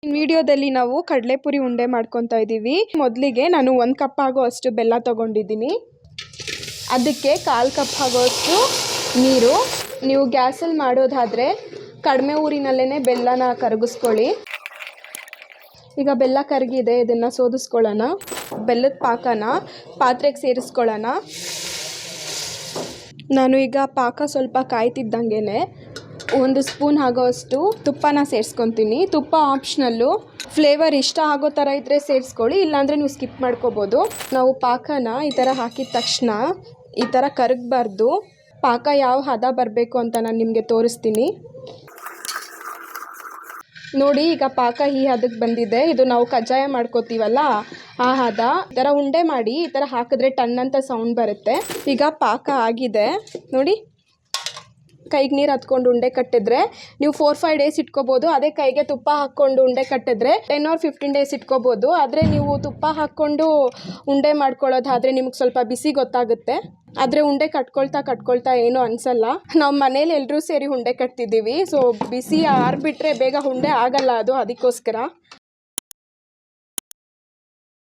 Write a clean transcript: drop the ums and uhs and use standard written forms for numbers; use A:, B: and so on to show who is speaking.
A: ವಿಡಿಯೋದಲ್ಲಿ ನಾವು ಕಡಲೆಪುರಿ ಉಂಡೆ ಮಾಡ್ಕೊತಾ ಇದ್ದೀವಿ. ಮೊದಲಿಗೆ ನಾನು 1 ಕಪ್ ಆಗೋಷ್ಟು ಬೆಲ್ಲ ತಗೊಂಡಿದ್ದೀನಿ. ಅದಕ್ಕೆ 1/4 ಕಪ್ ಆಗೋಷ್ಟು ನೀರು. ನೀವು ಗ್ಯಾಸಲ್ಲಿ ಮಾಡೋದಾದರೆ ಕಡಿಮೆ ಊರಿನಲ್ಲೇ ಬೆಲ್ಲನ ಕರಗಿಸ್ಕೊಳ್ಳಿ. ಈಗ ಬೆಲ್ಲ ಕರಗಿದೆ, ಇದನ್ನು ಸೋದಿಸ್ಕೊಳ್ಳೋಣ. ಬೆಲ್ಲದ ಪಾಕನ ಪಾತ್ರೆಗೆ ಸೇರಿಸ್ಕೊಳ್ಳೋಣ. ನಾನು ಈಗ ಪಾಕ ಸ್ವಲ್ಪ ಕಾಯ್ತಿದ್ದಂಗೆ 1 ಸ್ಪೂನ್ ಆಗೋಷ್ಟು ತುಪ್ಪನ ಸೇರಿಸ್ಕೊತೀನಿ. ತುಪ್ಪ ಆಪ್ಷನಲ್ಲು, ಫ್ಲೇವರ್ ಇಷ್ಟ ಆಗೋ ಥರ ಇದ್ದರೆ ಸೇರಿಸ್ಕೊಳ್ಳಿ, ಇಲ್ಲಾಂದರೆ ನೀವು ಸ್ಕಿಪ್ ಮಾಡ್ಕೋಬೋದು. ನಾವು ಪಾಕನ ಈ ಥರ ಹಾಕಿದ ತಕ್ಷಣ ಈ ಥರ ಕರಗಬಾರ್ದು. ಪಾಕ ಯಾವ ಹದ ಬರಬೇಕು ಅಂತ ನಾನು ನಿಮಗೆ ತೋರಿಸ್ತೀನಿ. ನೋಡಿ, ಈಗ ಪಾಕ ಈ ಹದಕ್ಕೆ ಬಂದಿದೆ. ಇದು ನಾವು ಕಜ್ಜಾಯ ಮಾಡ್ಕೋತೀವಲ್ಲ ಆ ಹದ. ಈ ಥರ ಉಂಡೆ ಮಾಡಿ ಈ ಥರ ಹಾಕಿದ್ರೆ ಟನ್ ಅಂತ ಸೌಂಡ್ ಬರುತ್ತೆ. ಈಗ ಪಾಕ ಆಗಿದೆ ನೋಡಿ. ಕೈಗೆ ನೀರು ಹತ್ಕೊಂಡು ಉಂಡೆ ಕಟ್ಟಿದ್ರೆ ನೀವು 4-5 ಡೇಸ್ ಇಟ್ಕೋಬೋದು. ಅದೇ ಕೈಗೆ ತುಪ್ಪ ಹಾಕ್ಕೊಂಡು ಉಂಡೆ ಕಟ್ಟಿದ್ರೆ 10 or 15 ಡೇಸ್ ಇಟ್ಕೋಬೋದು. ಆದರೆ ನೀವು ತುಪ್ಪ ಹಾಕ್ಕೊಂಡು ಉಂಡೆ ಮಾಡ್ಕೊಳ್ಳೋದಾದರೆ ನಿಮಗೆ ಸ್ವಲ್ಪ ಬಿಸಿ ಗೊತ್ತಾಗುತ್ತೆ. ಆದರೆ ಉಂಡೆ ಕಟ್ಕೊಳ್ತಾ ಏನೂ ಅನಿಸಲ್ಲ. ನಾವು ಮನೇಲಿ ಎಲ್ಲರೂ ಸೇರಿ ಉಂಡೆ ಕಟ್ತಿದ್ದೀವಿ. ಸೊ ಬಿಸಿ ಆರಿಬಿಟ್ರೆ ಬೇಗ ಉಂಡೆ ಆಗಲ್ಲ, ಅದಕ್ಕೋಸ್ಕರ.